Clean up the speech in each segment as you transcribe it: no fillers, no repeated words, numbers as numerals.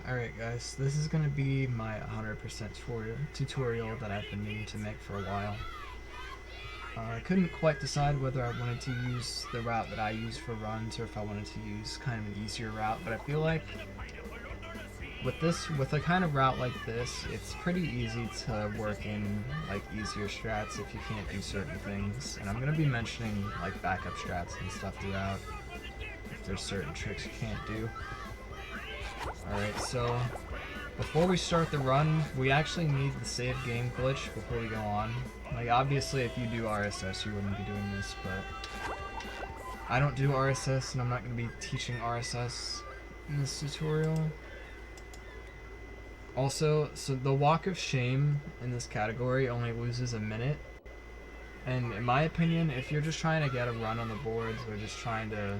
Alright guys, this is going to be my 100% tutorial that I've been meaning to make for a while. I couldn't quite decide whether I wanted to use the route that I use for runs or if I wanted to use kind of an easier route, but I feel like with a kind of route like this, it's pretty easy to work in like easier strats if you can't do certain things. And I'm going to be mentioning like backup strats and stuff throughout if there's certain tricks you can't do. Alright, so before we start the run, we actually need the save game glitch before we go on. Like, obviously if you do RSS you wouldn't be doing this, but I don't do RSS and I'm not going to be teaching RSS in this tutorial. Also, so the walk of shame in this category only loses a minute. And in my opinion, if you're just trying to get a run on the boards or just trying to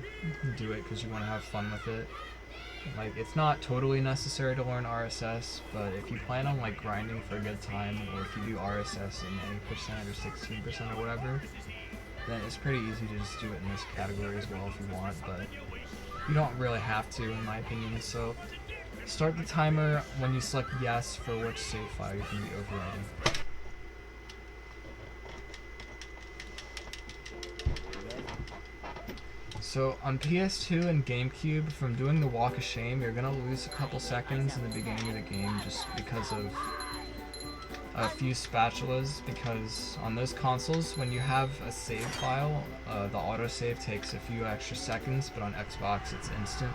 do it because you want to have fun with it, like, it's not totally necessary to learn RSS, but if you plan on like grinding for a good time, or if you do RSS in 8% or 16% or whatever, then it's pretty easy to just do it in this category as well if you want, but you don't really have to in my opinion. So start the timer when you select yes for which save file you can be overriding. So on PS2 and GameCube, from doing the Walk of Shame, you're gonna lose a couple seconds in the beginning of the game just because of a few spatulas, because on those consoles, when you have a save file, the autosave takes a few extra seconds, but on Xbox it's instant.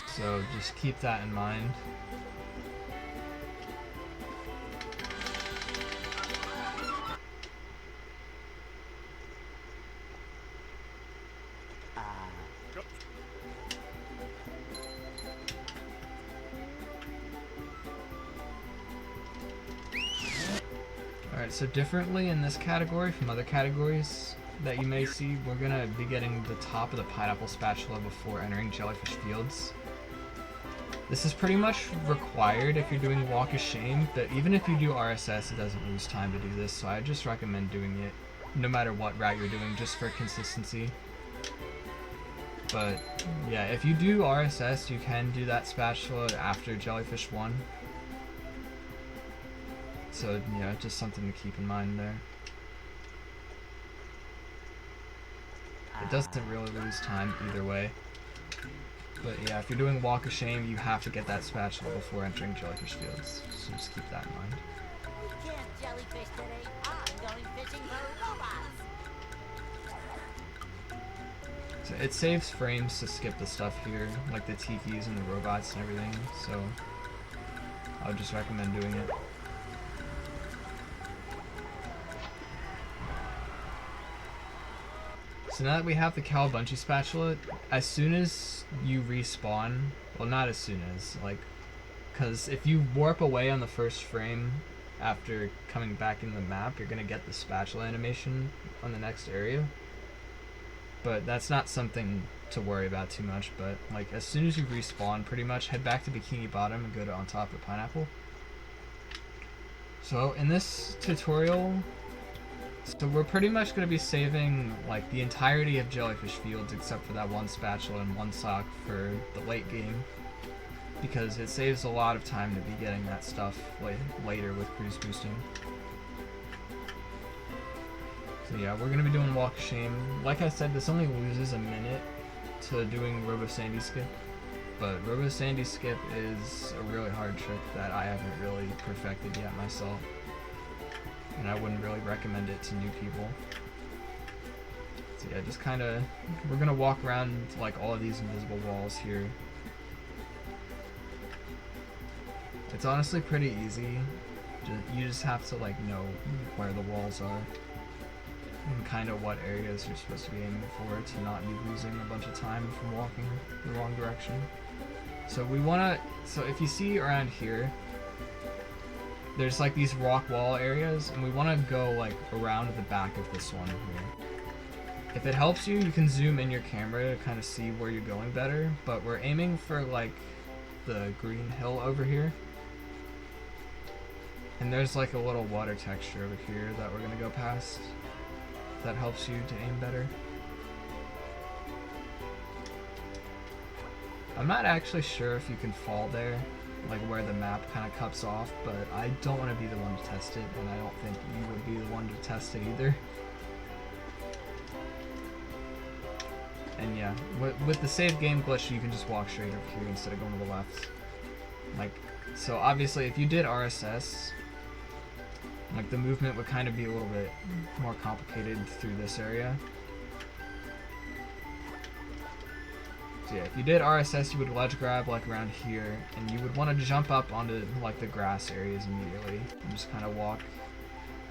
So just keep that in mind. Alright, so differently in this category from other categories that you may see, we're gonna be getting the top of the pineapple spatula before entering jellyfish fields. This is pretty much required if you're doing Walk of Shame, but even if you do RSS, it doesn't lose time to do this, so I just recommend doing it no matter what route you're doing, just for consistency. But yeah, if you do RSS, you can do that spatula after Jellyfish 1. So yeah, just something to keep in mind there. It doesn't really lose time either way. But yeah, if you're doing Walk of Shame, you have to get that spatula before entering Jellyfish Fields. So just keep that in mind. We can't jellyfish today. I'm going fishing for robots. So it saves frames to skip the stuff here, like the tikis and the robots and everything, so I would just recommend doing it. So now that we have the Cowabungie spatula, as soon as you respawn, well, not as soon as, like, because if you warp away on the first frame after coming back in the map, you're going to get the spatula animation on the next area. But that's not something to worry about too much, but like as soon as you respawn, pretty much head back to Bikini Bottom and go to on top of Pineapple. So in this tutorial, so we're pretty much going to be saving like the entirety of Jellyfish Fields except for that one spatula and one sock for the late game, because it saves a lot of time to be getting that stuff later with cruise boosting. So yeah, we're going to be doing Walk of Shame. Like I said, this only loses a minute to doing Robo Sandy Skip, but Robo Sandy Skip is a really hard trick that I haven't really perfected yet myself, and I wouldn't really recommend it to new people. So yeah, just kind of, we're going to walk around like all of these invisible walls here. It's honestly pretty easy. You just have to like know where the walls are and kind of what areas you're supposed to be aiming for to not be losing a bunch of time from walking the wrong direction. So we want to, so if you see around here, there's like these rock wall areas, and we want to go like around the back of this one here. If it helps you, you can zoom in your camera to kind of see where you're going better, but we're aiming for like the green hill over here. And there's like a little water texture over here that we're going to go past. That helps you to aim better. I'm not actually sure if you can fall there, like where the map kind of cuts off, but I don't want to be the one to test it, and I don't think you would be the one to test it either. And yeah, with the save game glitch, you can just walk straight over here instead of going to the left. Like, so obviously if you did RSS, like the movement would kind of be a little bit more complicated through this area. So yeah, if you did RSS, you would ledge grab like around here, and you would want to jump up onto like the grass areas immediately, and just kind of walk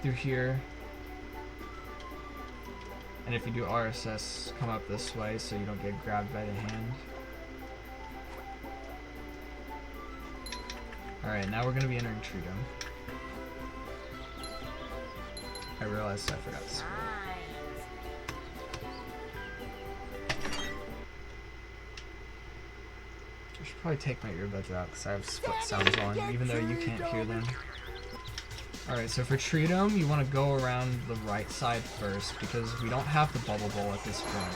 through here. And if you do RSS, come up this way so you don't get grabbed by the hand. Alright, now we're going to be entering Treedom. I realized I forgot to scroll. I should probably take my earbuds out because I have split sounds on, even though you can't hear them. Alright, so for Treedom, you want to go around the right side first because we don't have the bubble bowl at this point.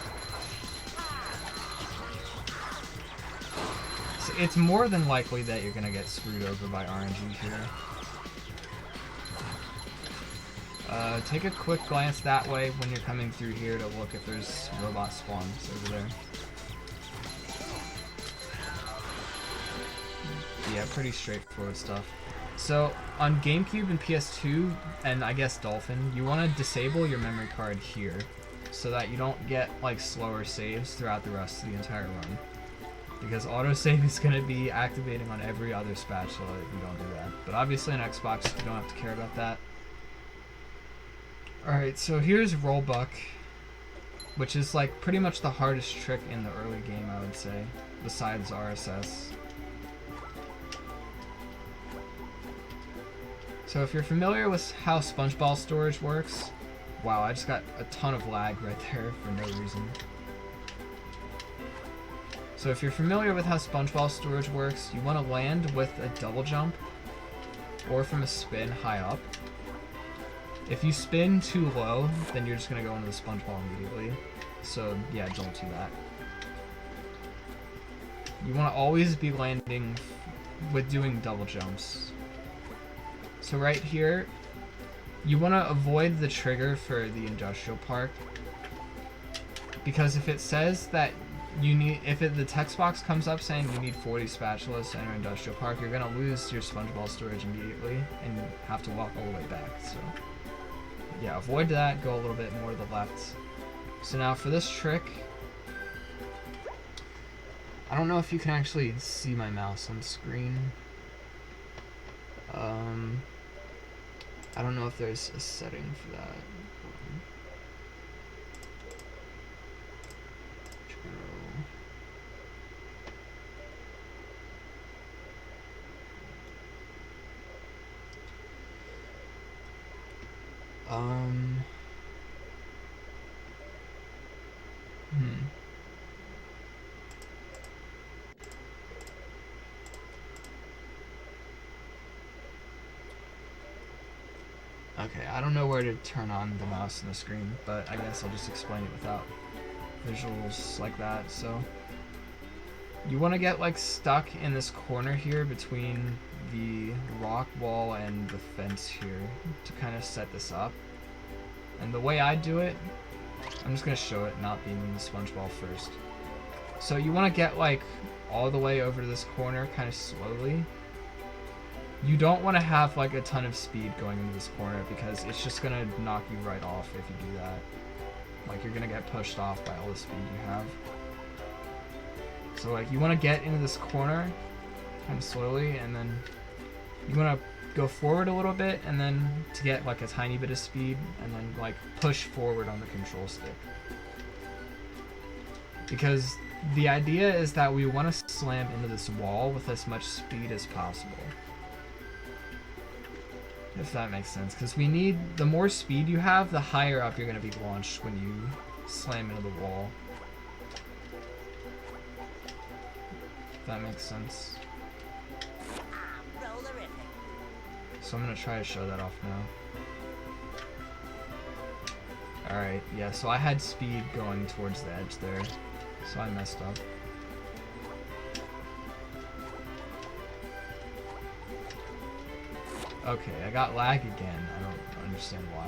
So it's more than likely that you're going to get screwed over by RNG here. Take a quick glance that way when you're coming through here to look if there's robot spawns over there. Yeah, pretty straightforward stuff. So on GameCube and PS2, and I guess Dolphin, you want to disable your memory card here so that you don't get like slower saves throughout the rest of the entire run. Because autosave is going to be activating on every other spatula if you don't do that. But obviously on Xbox, you don't have to care about that. Alright, so here's Rollbuck, which is like pretty much the hardest trick in the early game, I would say, besides RSS. So if you're familiar with how SpongeBall storage works, wow, I just got a ton of lag right there for no reason. So if you're familiar with how SpongeBall storage works, you want to land with a double jump or from a spin high up. If you spin too low, then you're just going to go into the SpongeBall immediately. So yeah, don't do that. You want to always be landing with doing double jumps. So right here, you want to avoid the trigger for the industrial park, because if it says that you need, the text box comes up saying you need 40 spatulas to enter industrial park, you're going to lose your SpongeBall storage immediately and have to walk all the way back. So yeah, avoid that, go a little bit more to the left. So now for this trick, I don't know if you can actually see my mouse on screen. I don't know if there's a setting for that. Okay, I don't know where to turn on the mouse and the screen, but I guess I'll just explain it without visuals like that. So you want to get like stuck in this corner here between the rock wall and the fence here to kind of set this up. And the way I do it, I'm just going to show it not being in the SpongeBall first. So you want to get like all the way over to this corner kind of slowly. You don't want to have like a ton of speed going into this corner because it's just going to knock you right off if you do that. Like you're going to get pushed off by all the speed you have. So like you want to get into this corner kind of slowly, and then you want to go forward a little bit, and then to get like a tiny bit of speed, and then like push forward on the control stick. Because the idea is that we want to slam into this wall with as much speed as possible. If that makes sense, because we need, the more speed you have, the higher up you're going to be launched when you slam into the wall. If that makes sense. So I'm going to try to show that off now. Alright, yeah, so I had speed going towards the edge there, so I messed up. Okay, I got lag again. I don't understand why.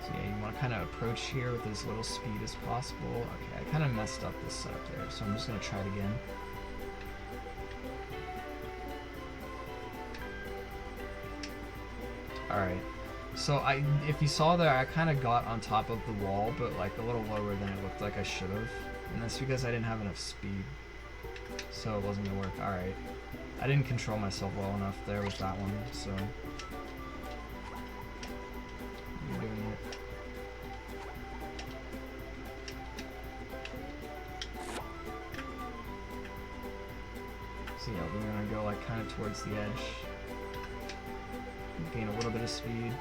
So yeah, you want to kind of approach here with as little speed as possible. Okay, I kind of messed up this setup there, so I'm just going to try it again. Alright, so if you saw there, I kind of got on top of the wall, but like a little lower than it looked like I should have. And that's because I didn't have enough speed, so it wasn't going to work. Alright, I didn't control myself well enough there with that one, so... You're doing it. So yeah, we're going to go like kind of towards the edge. Gain a little bit of speed.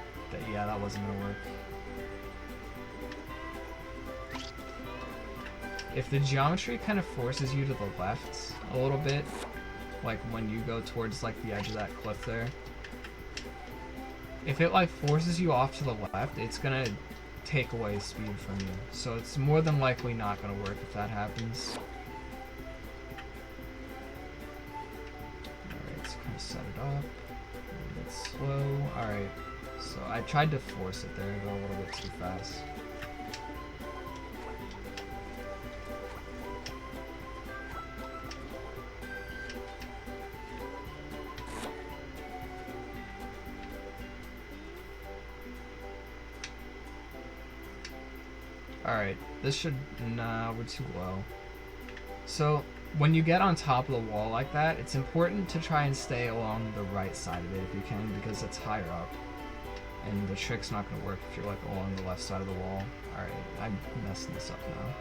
Yeah, that wasn't gonna work. If the geometry kind of forces you to the left a little bit, like when you go towards like the edge of that cliff there, if it like forces you off to the left, it's gonna take away speed from you. So it's more than likely not gonna work if that happens. Alright, let's kind of set it up. Slow. Alright, so I tried to force it there, go a little bit too fast. Alright, this should... Nah, we're too low. So, when you get on top of the wall like that, it's important to try and stay along the right side of it if you can, because it's higher up. And the trick's not going to work if you're like along the left side of the wall. Alright, I'm messing this up now.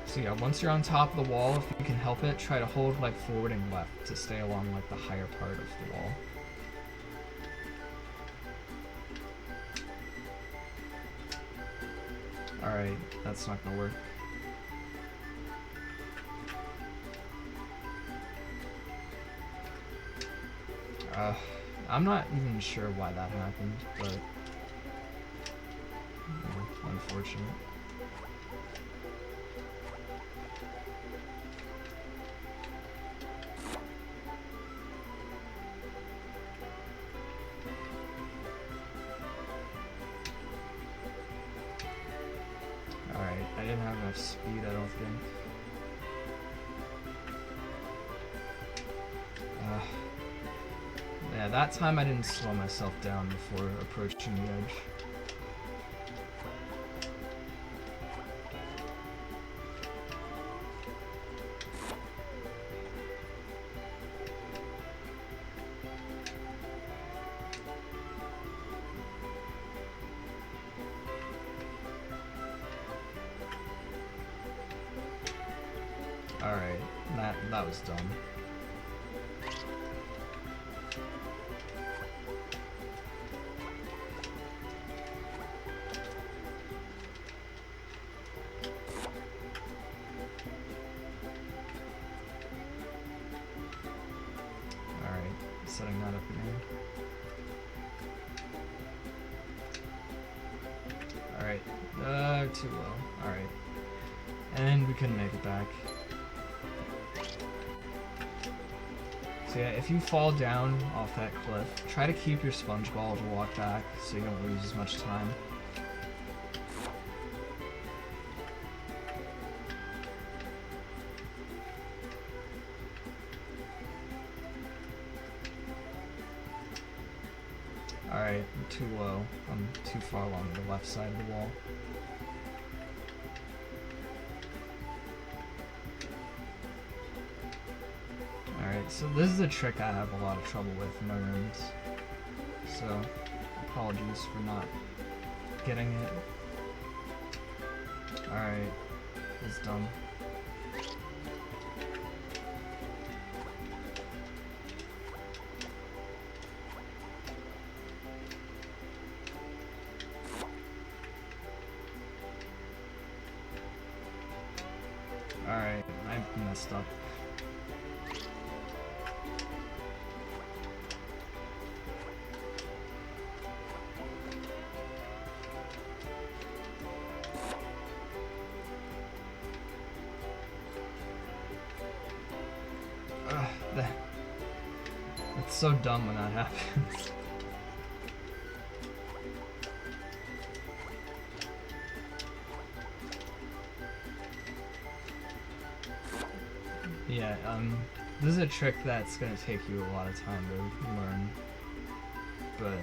So yeah, once you're on top of the wall, if you can help it, try to hold like forward and left to stay along like the higher part of the wall. Alright, that's not gonna work. I'm not even sure why that happened, but... unfortunate. Alright, I didn't have enough speed, I don't think. Yeah, that time I didn't slow myself down before approaching the edge. Alright, that was dumb. Alright, setting that up again. Alright, too low. Alright. And we couldn't make it back. So yeah, if you fall down off that cliff, try to keep your sponge ball to walk back so you don't lose as much time. Alright, I'm too low. I'm too far along the left side of the wall. Alright, so this is a trick I have a lot of trouble with in my rooms. So, apologies for not getting it. Alright, it's done. Alright, I messed up. It's so dumb when that happens. Yeah, this is a trick that's gonna take you a lot of time to learn, but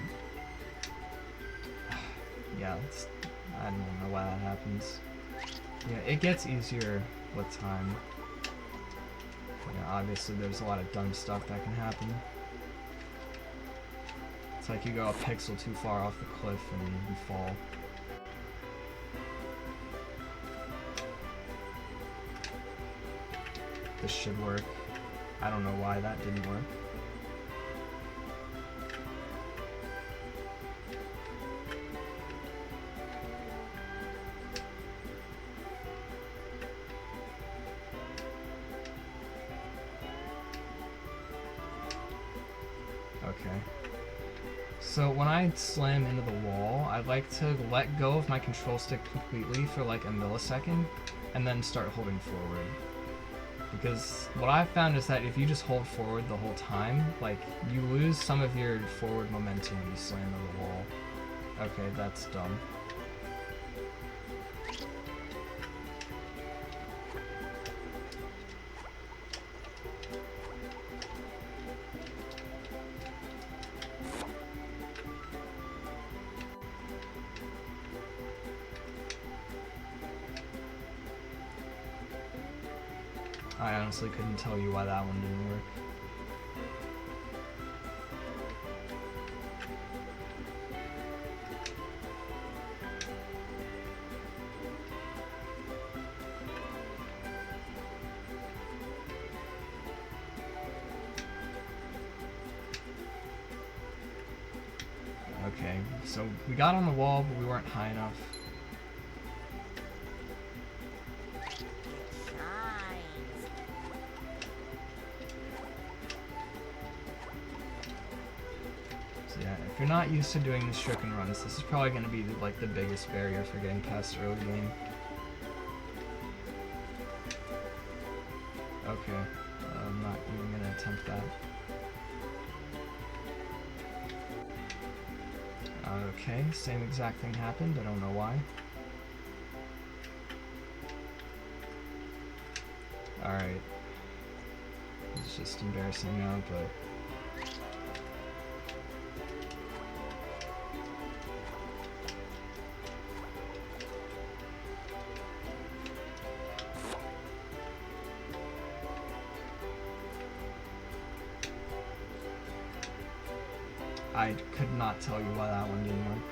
yeah, I don't know why that happens. Yeah, it gets easier with time. Yeah, obviously there's a lot of dumb stuff that can happen. It's like you go a pixel too far off the cliff and you fall. This should work. I don't know why that didn't work. Okay. So when I slam into the wall, I like to let go of my control stick completely for like a millisecond and then start holding forward. Because what I've found is that if you just hold forward the whole time, like, you lose some of your forward momentum when you slam into the wall. Okay, that's dumb. I honestly couldn't tell you why that one didn't work. Okay, so we got on the wall, but we weren't high enough. If you're not used to doing the stricken runs, this is probably going to be like the biggest barrier for getting past early game. Okay, I'm not even going to attempt that. Okay, same exact thing happened, I don't know why. Alright. It's just embarrassing now, but... I could not tell you why that one didn't work.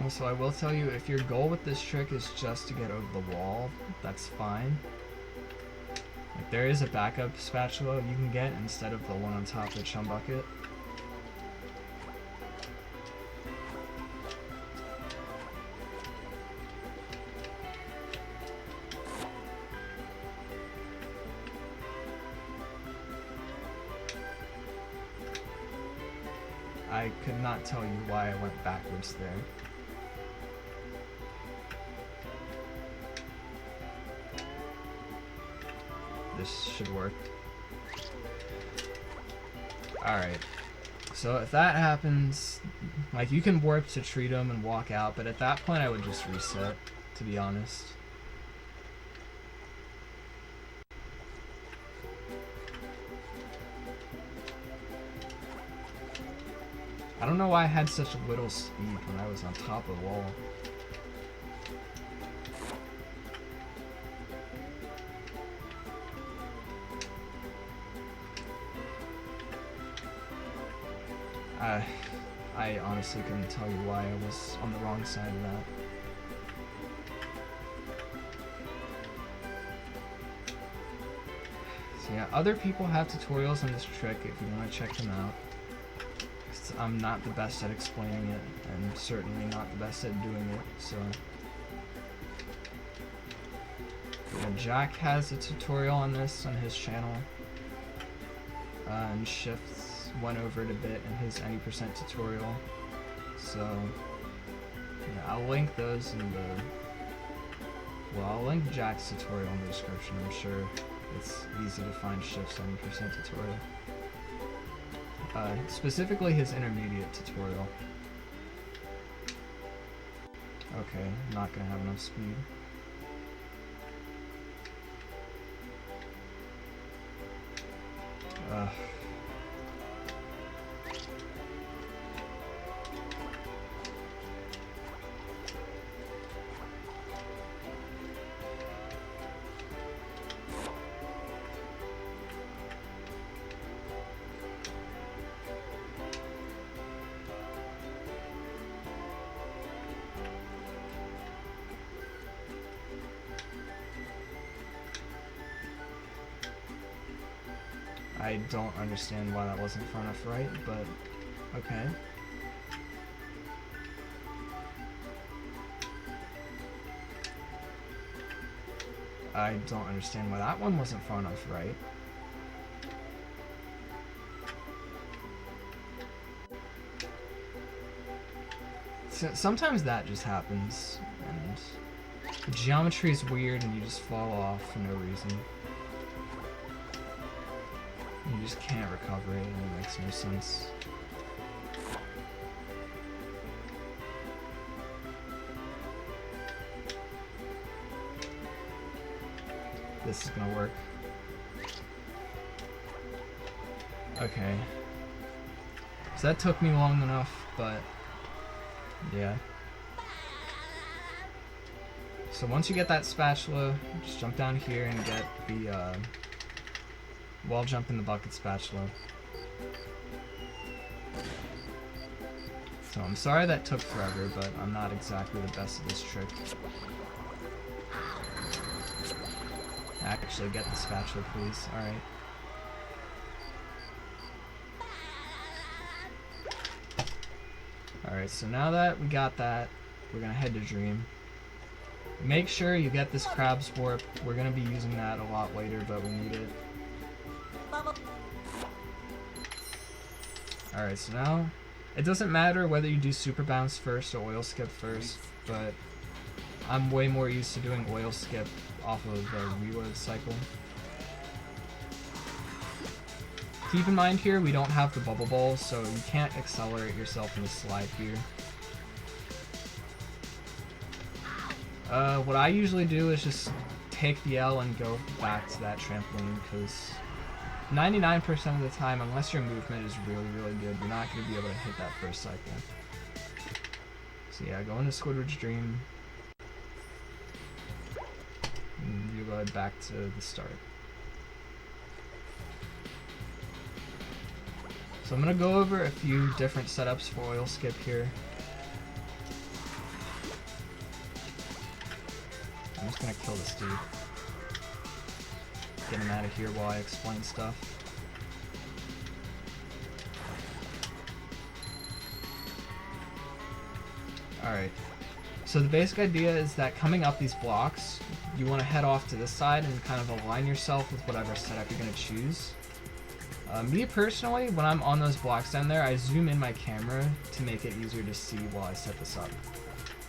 Also, I will tell you, if your goal with this trick is just to get over the wall, that's fine. Like, there is a backup spatula you can get instead of the one on top of the chum bucket. I could not tell you why I went backwards there. This should work. Alright. So if that happens, like, you can warp to treat them and walk out, but at that point I would just reset, to be honest. I don't know why I had such little speed when I was on top of the wall. I honestly couldn't tell you why I was on the wrong side of that. So yeah, other people have tutorials on this trick if you want to check them out. I'm not the best at explaining it, and certainly not the best at doing it, so... Yeah, Jack has a tutorial on this on his channel, and Shifts went over it a bit in his any percent tutorial, so yeah, I'll link those in the... Well, I'll link Jack's tutorial in the description. I'm sure it's easy to find Shift's 70% tutorial. Specifically his intermediate tutorial. Okay, I'm not gonna have enough speed. I don't understand why that wasn't far enough right, but okay. I don't understand why that one wasn't far enough right. So, sometimes that just happens, and the geometry is weird and you just fall off for no reason. You just can't recover it, and it makes no sense. This is gonna work. Okay. So that took me long enough, but yeah. So once you get that spatula, just jump down here and get the wall jump in the bucket spatula. So I'm sorry that took forever, but I'm not exactly the best at this trick. Actually, get the spatula, please. Alright. Alright, so now that we got that, we're gonna head to Dream. Make sure you get this Crab's Warp. We're gonna be using that a lot later, but we need it. Alright, so now, it doesn't matter whether you do Super Bounce first or Oil Skip first, but I'm way more used to doing Oil Skip off of a reload cycle. Keep in mind here, we don't have the bubble balls, so you can't accelerate yourself in the slide here. What I usually do is just take the L and go back to that trampoline, because 99% of the time, unless your movement is really, really good, you're not going to be able to hit that first cycle. So yeah, go into Squidward's Dream. And reload back to the start. So I'm going to go over a few different setups for Oil Skip here. I'm just going to kill this dude. Get him out of here while I explain stuff. Alright, so the basic idea is that coming up these blocks, you want to head off to this side and kind of align yourself with whatever setup you're going to choose. Me personally, when I'm on those blocks down there, I zoom in my camera to make it easier to see while I set this up.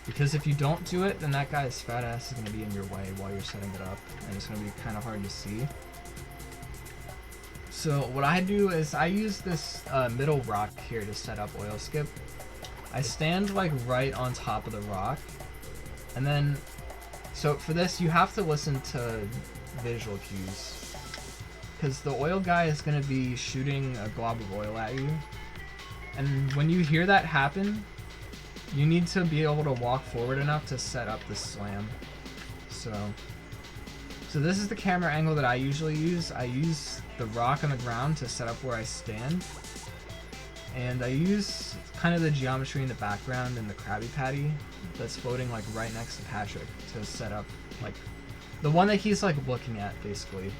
Because if you don't do it, then that guy's fat ass is going to be in your way while you're setting it up, and it's going to be kind of hard to see. So what I do is I use this middle rock here to set up Oil Skip. I stand like right on top of the rock, and then, so for this you have to listen to visual cues, because the oil guy is going to be shooting a glob of oil at you, and when you hear that happen, you need to be able to walk forward enough to set up the slam. So this is the camera angle that I usually use. I use the rock on the ground to set up where I stand. And I use kind of the geometry in the background and the Krabby Patty that's floating like right next to Patrick to set up like the one that he's like looking at basically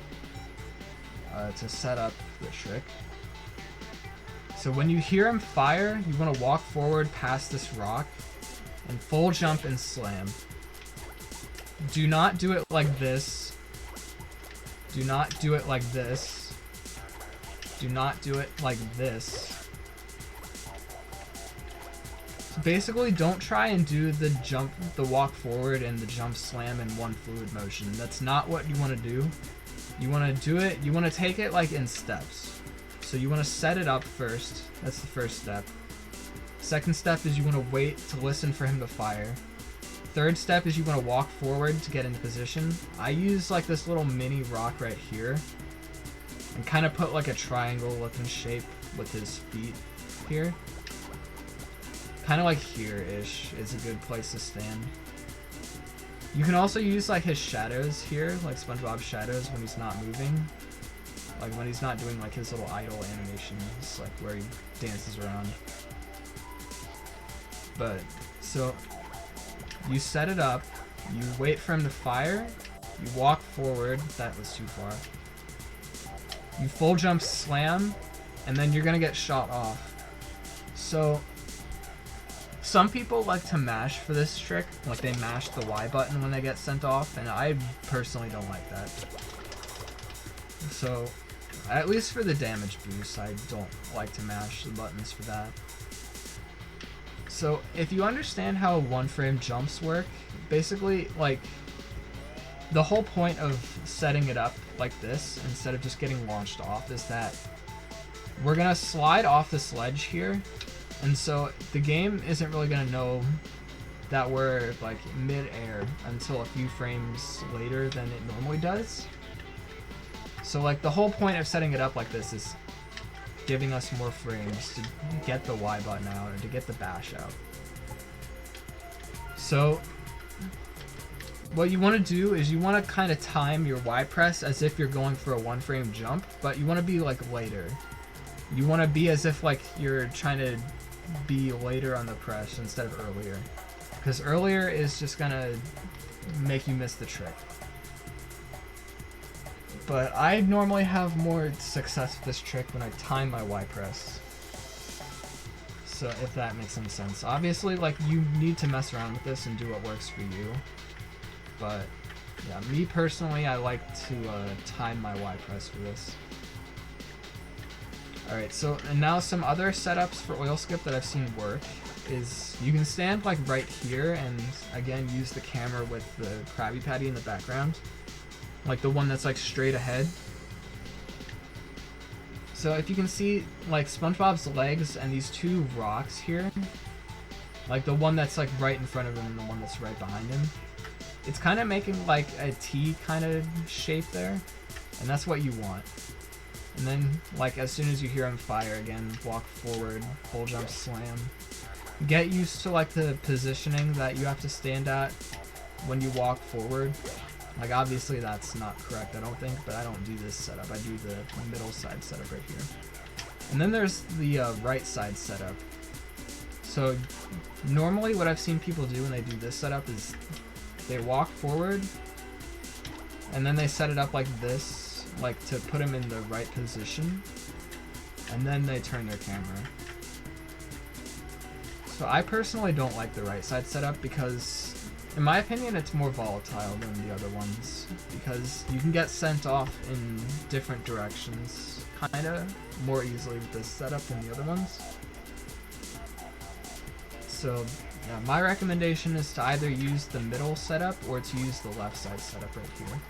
to set up the trick. So when you hear him fire, you want to walk forward past this rock and full jump and slam. Do not do it like this. Do not do it like this. Do not do it like this. So basically, don't try and do the jump, the walk forward and the jump slam in one fluid motion. That's not what you want to do. You want to do it, you want to take it like in steps. So you want to set it up first. That's the first step. Second step is you want to wait to listen for him to fire. Third step is you want to walk forward to get into position. I use like this little mini rock right here and kind of put like a triangle looking shape with his feet here. Kind of like here-ish is a good place to stand. You can also use like his shadows here, like SpongeBob's shadows when he's not moving. Like when he's not doing like his little idle animations, like where he dances around. But, so, you set it up, you wait for him to fire, you walk forward, that was too far. You full jump slam, and then you're gonna get shot off. So, some people like to mash for this trick, like they mash the Y button when they get sent off, and I personally don't like that. So, at least for the damage boost, I don't like to mash the buttons for that. So, if you understand how one-frame jumps work, basically, like, the whole point of setting it up like this, instead of just getting launched off, is that we're gonna slide off the sledge here, and so the game isn't really gonna know that we're, like, mid-air until a few frames later than it normally does. So, like, the whole point of setting it up like this is giving us more frames to get the Y button out or to get the bash out. So what you want to do is you want to kind of time your Y press as if you're going for a one frame jump, but you want to be like later. You want to be as if like you're trying to be later on the press instead of earlier, because earlier is just gonna make you miss the trick. But I normally have more success with this trick when I time my Y press. So if that makes any sense. Obviously, like, you need to mess around with this and do what works for you. But yeah, me personally, I like to time my Y press for this. Alright, so and now some other setups for oil skip that I've seen work is you can stand like right here and again use the camera with the Krabby Patty in the background. Like the one that's like straight ahead. So if you can see like SpongeBob's legs and these two rocks here, like the one that's like right in front of him and the one that's right behind him, it's kind of making like a T kind of shape there, and that's what you want. And then like as soon as you hear him fire again, walk forward, full jump slam. Get used to like the positioning that you have to stand at when you walk forward. Like, obviously that's not correct, I don't think, but I don't do this setup. I do the middle side setup right here. And then there's the right side setup. So, normally what I've seen people do when they do this setup is they walk forward, and then they set it up like this, like to put them in the right position, and then they turn their camera. So I personally don't like the right side setup because, in my opinion, it's more volatile than the other ones, because you can get sent off in different directions kinda more easily with this setup than the other ones. So yeah, my recommendation is to either use the middle setup or to use the left side setup right here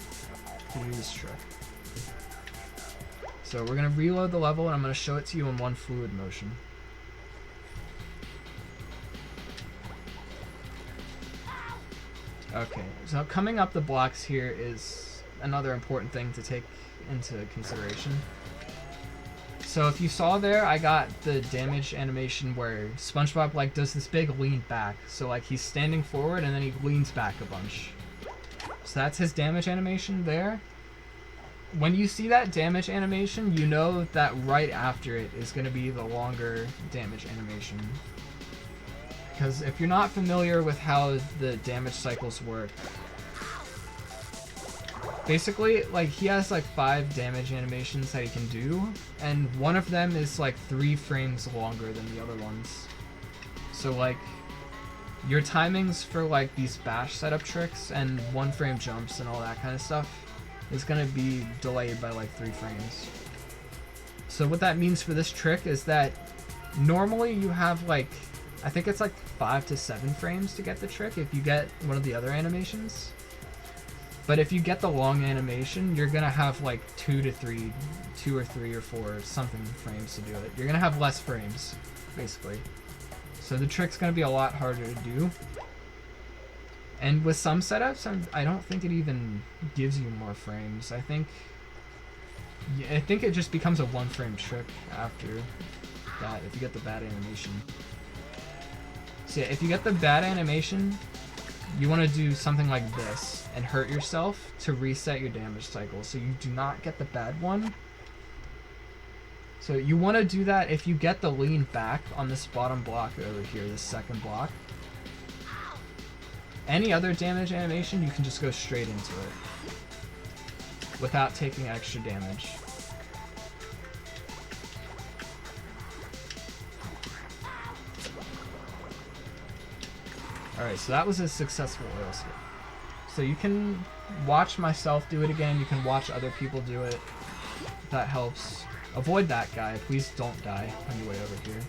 to do this trick. So we're gonna reload the level and I'm gonna show it to you in one fluid motion. Okay, so coming up the blocks here is another important thing to take into consideration. So if you saw there, I got the damage animation where SpongeBob like does this big lean back. So like he's standing forward and then he leans back a bunch. So that's his damage animation there. when you see that damage animation, you know that right after it is going to be the longer damage animation. Because if you're not familiar with how the damage cycles work, basically, like, he has like 5 damage animations that he can do, and one of them is like 3 frames longer than the other ones. So like, your timings for like these bash setup tricks and 1-frame jumps and all that kind of stuff is gonna be delayed by like 3 frames. So what that means for this trick is that normally you have like, I think it's like 5 to 7 frames to get the trick if you get one of the other animations. But if you get the long animation, you're gonna have like 2 or 3 or 4 something frames to do it. You're gonna have less frames, basically. So the trick's gonna be a lot harder to do. And with some setups, I don't think it even gives you more frames. I think it just becomes a 1-frame trick after that if you get the bad animation. So yeah, if you get the bad animation, you want to do something like this and hurt yourself to reset your damage cycle so you do not get the bad one. So you want to do that if you get the lean back on this bottom block over here, this second block. Any other damage animation, you can just go straight into it without taking extra damage. Alright, so that was a successful oil skip. So you can watch myself do it again, you can watch other people do it. If that helps. Avoid that guy, please don't die on your way over here.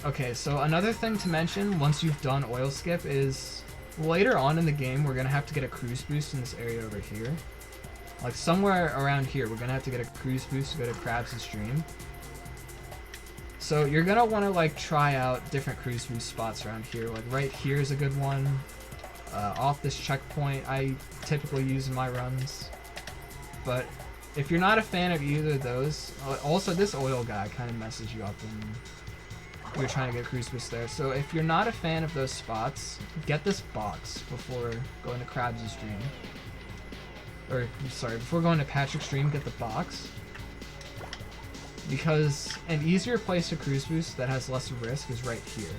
Okay, so another thing to mention once you've done oil skip is later on in the game we're gonna have to get a cruise boost in this area over here. Like somewhere around here we're gonna have to get a cruise boost to go to Krabs' Dream. So you're gonna want to like try out different cruise boost spots around here. Like right here is a good one. Off this checkpoint I typically use in my runs. But if you're not a fan of either of those, also this oil guy kind of messes you up when you're trying to get cruise boost there. So if you're not a fan of those spots, get this box before going to Krabs' Dream. Or sorry, before going to Patrick's Dream, get the box. Because an easier place to cruise boost that has less risk is right here.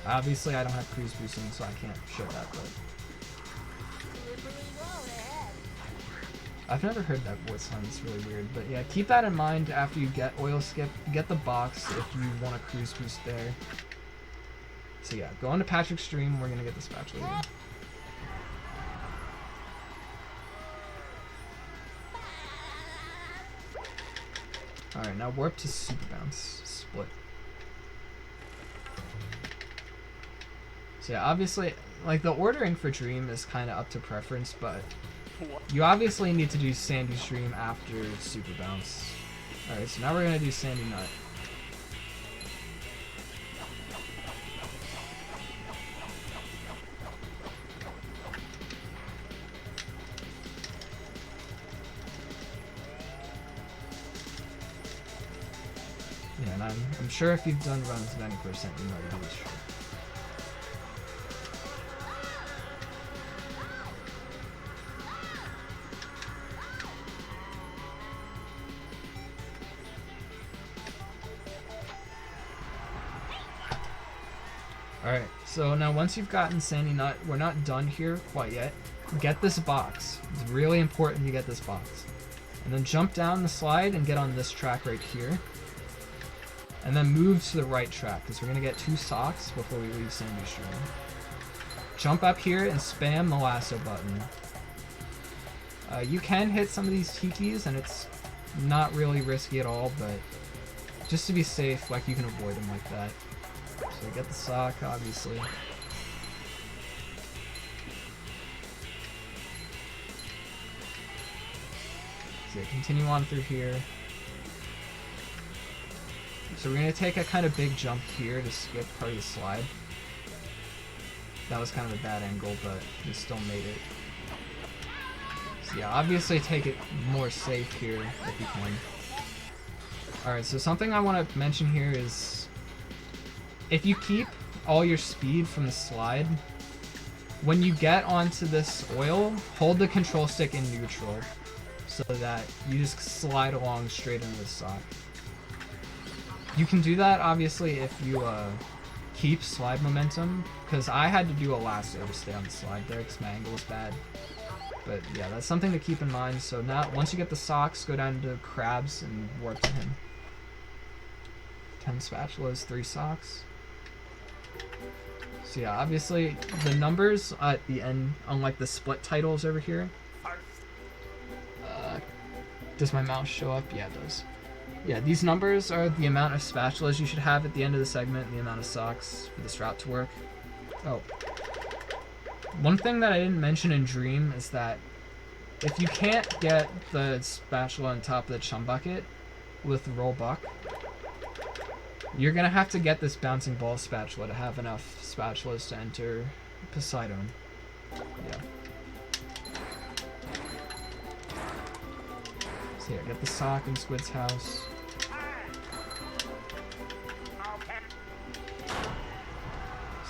Obviously I don't have cruise boosting, so I can't show that, but I've never heard that voice sound, it's really weird. But yeah, keep that in mind after you get oil skip. Get the box if you want a cruise boost there. So yeah, go on to Patrick's Stream, we're gonna get the spatula here. Alright, now warp to Super Bounce. Split. So yeah, obviously, like the ordering for Dream is kind of up to preference, but you obviously need to do Sandy's Dream after Super Bounce. Alright, so now we're gonna do Sandy Nut. Yeah, and I'm sure if you've done runs 90%, you know to do this trick. Alright, so now once you've gotten Sandy Nut, we're not done here quite yet. Get this box. It's really important you get this box. And then jump down the slide and get on this track right here. And then move to the right track, because we're going to get 2 socks before we leave Sandy's Dream. Jump up here and spam the lasso button. You can hit some of these tikis, and it's not really risky at all, but just to be safe, like, you can avoid them like that. So get the sock, obviously. So continue on through here. So we're going to take a kind of big jump here to skip part of the slide. That was kind of a bad angle, but we still made it. So yeah, obviously take it more safe here if you can. Alright, so something I want to mention here is if you keep all your speed from the slide, when you get onto this oil, hold the control stick in neutral so that you just slide along straight into the sock. You can do that obviously if you keep slide momentum, because I had to do a lasso to stay on the slide there because my angle was bad. But yeah, that's something to keep in mind. So now, once you get the socks, go down to crabs and warp to him. 10 spatulas, 3 socks. So yeah, obviously the numbers at the end, unlike the split titles over here. Does my mouse show up? Yeah, it does. Yeah, these numbers are the amount of spatulas you should have at the end of the segment, and the amount of socks for this route to work. Oh. One thing that I didn't mention in Dream is that if you can't get the spatula on top of the chum bucket with roll buck, you're gonna have to get this bouncing ball spatula to have enough spatulas to enter Poseidon. Yeah. So yeah, get the sock in Squid's house.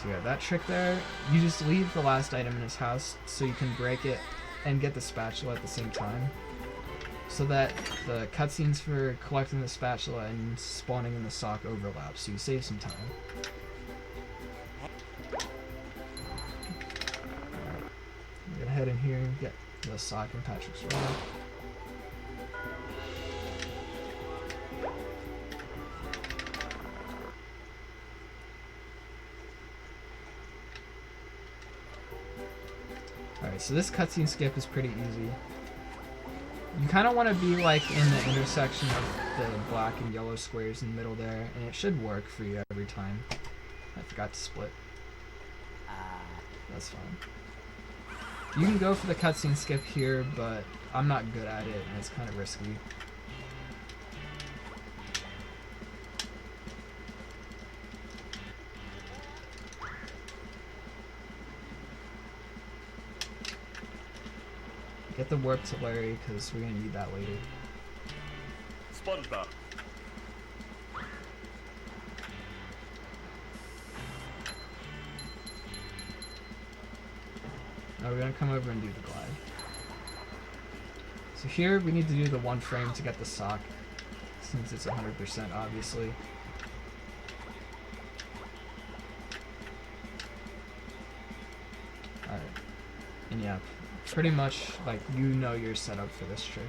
So yeah, that trick there, you just leave the last item in his house so you can break it and get the spatula at the same time. So that the cutscenes for collecting the spatula and spawning in the sock overlap, so you save some time. Alright, get ahead in here and get the sock in Patrick's rock. Alright, so this cutscene skip is pretty easy. You kind of want to be like in the intersection of the black and yellow squares in the middle there, and it should work for you every time. I forgot to split. That's fine. You can go for the cutscene skip here, but I'm not good at it, and it's kind of risky. Get the warp to Larry, because we're going to need that later. SpongeBob. Now we're going to come over and do the glide. So here we need to do the 1 frame to get the sock, since it's 100% obviously. Alright. And yeah, pretty much, like, you know you're set up for this trick.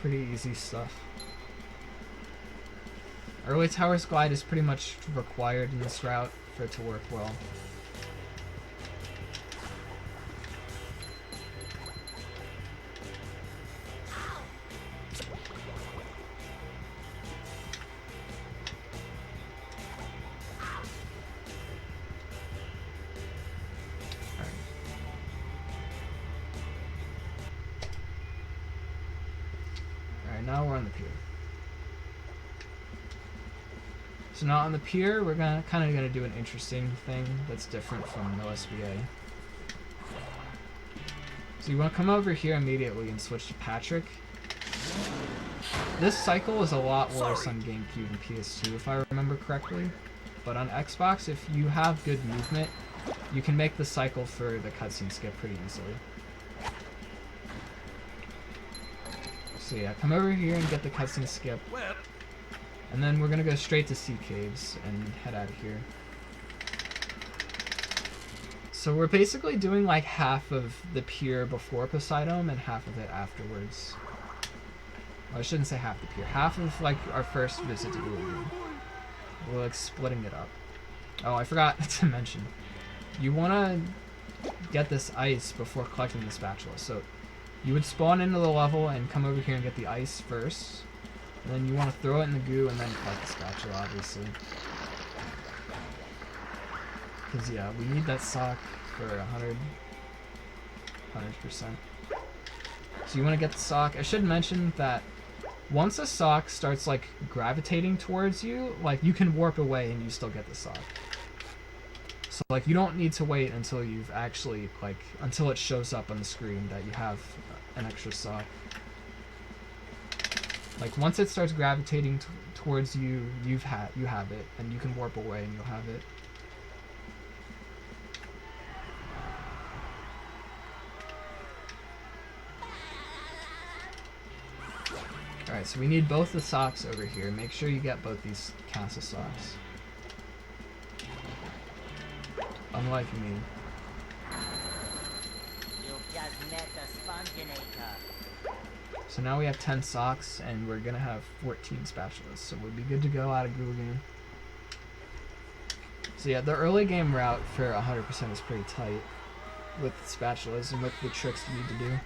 Pretty easy stuff. Early Towers Glide is pretty much required in this route for it to work well. Now we're on the pier. So now on the pier, we're kind of gonna do an interesting thing that's different from OSBA. So you want to come over here immediately and switch to Patrick. This cycle is a lot worse on GameCube and PS2 if I remember correctly, but on Xbox, if you have good movement, you can make the cycle for the cutscene skip pretty easily. So yeah, come over here and get the cutscene skip. And then we're gonna go straight to Sea Caves and head out of here. So we're basically doing like half of the pier before Poseidon and half of it afterwards. Well, I shouldn't say half the pier. Half of like our first visit to Ulu. We're like splitting it up. Oh, I forgot to mention. You wanna get this ice before collecting the spatula. So you would spawn into the level and come over here and get the ice first. And then you want to throw it in the goo and then collect the spatula, obviously. Because, yeah, we need that sock for 100%. So you want to get the sock. I should mention that once a sock starts, like, gravitating towards you, like, you can warp away and you still get the sock. So, like, you don't need to wait until you've actually, like, until it shows up on the screen that you have an extra sock. Like, once it starts gravitating towards you, you have it, and you can warp away and you'll have it. Alright, so we need both the socks over here. Make sure you get both these castle socks. Unlike me. You've just met the Sponginator. So now we have 10 socks, and we're gonna have 14 spatulas, so we'll be good to go out of Google Game. So yeah, the early game route for 100% is pretty tight with spatulas and with the tricks you need to do.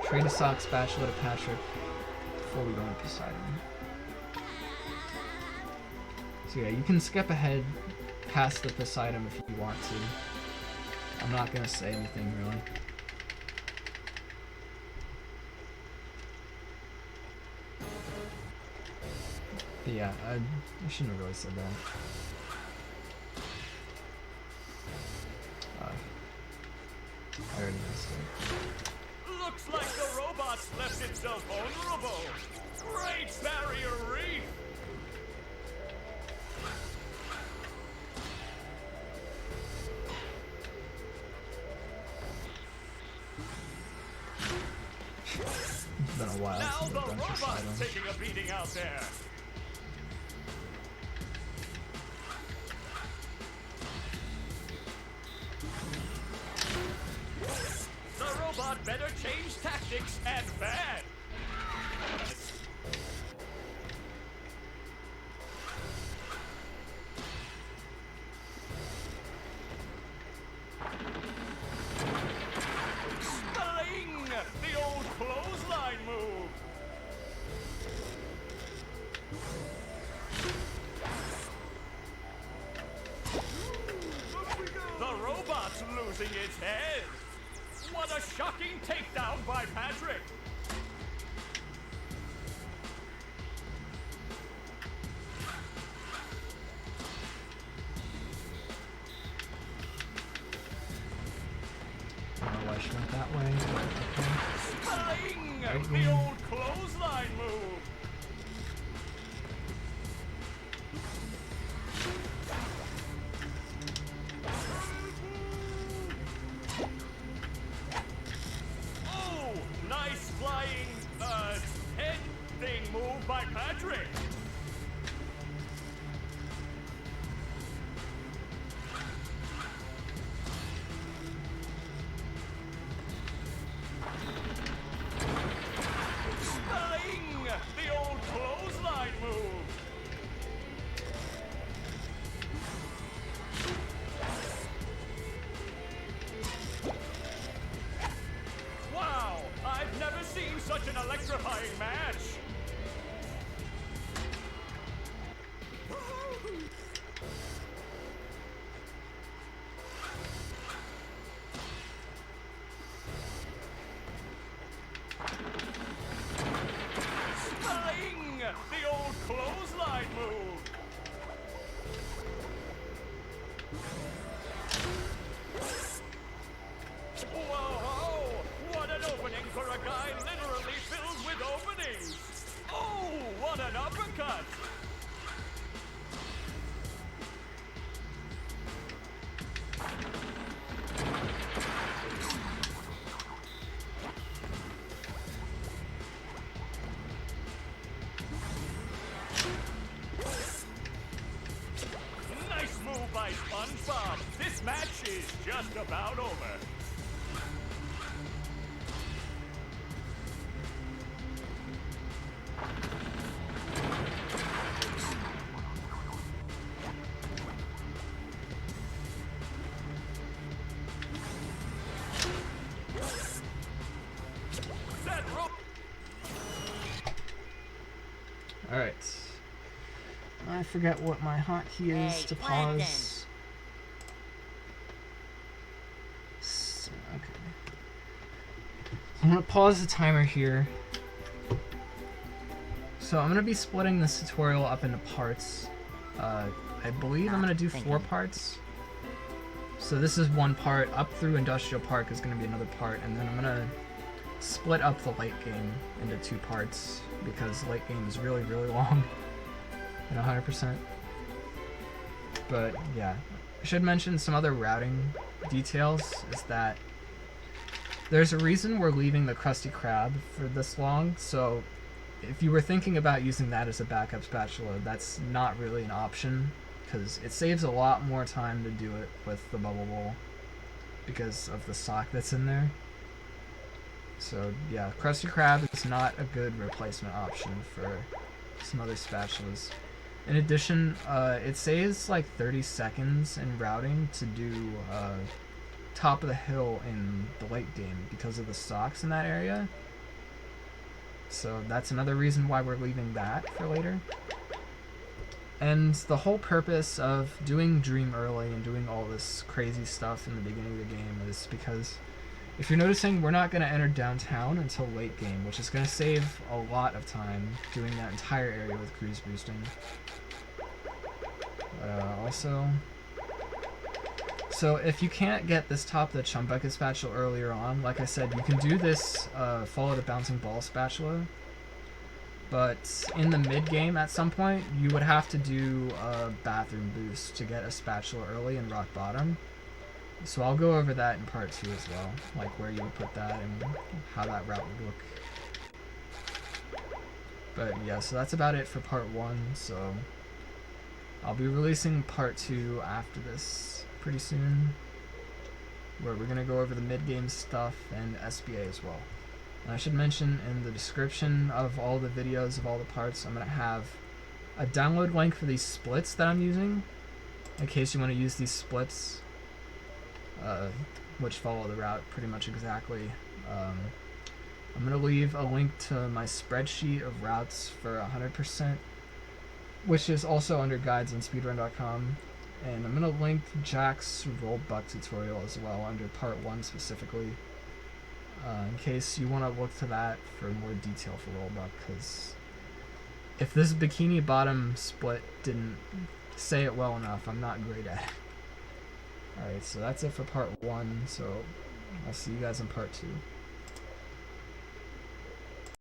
Trade a sock spatula to Patrick before we go into Poseidon. So yeah, you can skip ahead past the Poseidon if you want to. I'm not gonna say anything really. But yeah, I shouldn't have really said that. I already missed it. Looks like the robot's left itself vulnerable. Great barrier reef! It's been a while Now since the I've done robot's Poseidon. taking a beating out there. The robot better change tactics and bad. Sling! The old clothesline move. The robot's losing its head. What a shocking takedown by Patrick. I don't know why she went that way, but okay. Sling! Right The wing. old clothesline move. Oh, nice flying, head thing move by Patrick. Sling! The old clothesline move. Wow! I've never seen such an electrifying match! Sling! The old clothesline move! Whoa! What an opening for a guy literally filled with openings! Oh, what an uppercut! Nice move by SpongeBob! This match is just about over. That rope. Alright. I forget what my hotkey is Hey, to Clinton. pause. Okay. I'm gonna pause the timer here. So I'm gonna be splitting this tutorial up into parts. I believe I'm gonna do 4 parts. So this is one part, up through Industrial Park is gonna be another part, and then I'm gonna split up the late game into 2 parts because late game is really, really long. At 100%. But yeah, I should mention some other routing details is that there's a reason we're leaving the Krusty Krab for this long, so if you were thinking about using that as a backup spatula, that's not really an option, because it saves a lot more time to do it with the bubble bowl because of the sock that's in there. So yeah, Krusty Krab is not a good replacement option for some other spatulas. In addition, it saves like 30 seconds in routing to do top of the hill in the late game because of the socks in that area. So that's another reason why we're leaving that for later. And the whole purpose of doing Dream early and doing all this crazy stuff in the beginning of the game is because if you're noticing, we're not going to enter downtown until late game, which is going to save a lot of time doing that entire area with cruise boosting. So if you can't get this top of the chum bucket spatula earlier on, like I said, you can do this follow the bouncing ball spatula. But in the mid game at some point, you would have to do a bathroom boost to get a spatula early in rock bottom. So I'll go over that in part 2 as well, like where you would put that and how that route would look. But yeah, so that's about it for part 1, so I'll be releasing part 2 after this pretty soon, where we're going to go over the mid-game stuff and SBA as well. And I should mention in the description of all the videos of all the parts, I'm going to have a download link for these splits that I'm using, in case you want to use these splits, which follow the route pretty much exactly. I'm going to leave a link to my spreadsheet of routes for 100%, which is also under guides on speedrun.com. And I'm going to link Jack's rollbuck tutorial as well under part 1 specifically, in case you want to look to that for more detail for rollbuck, because if this bikini bottom split didn't say it well enough, I'm not great at it. Alright, so that's it for part 1, so I'll see you guys in part 2.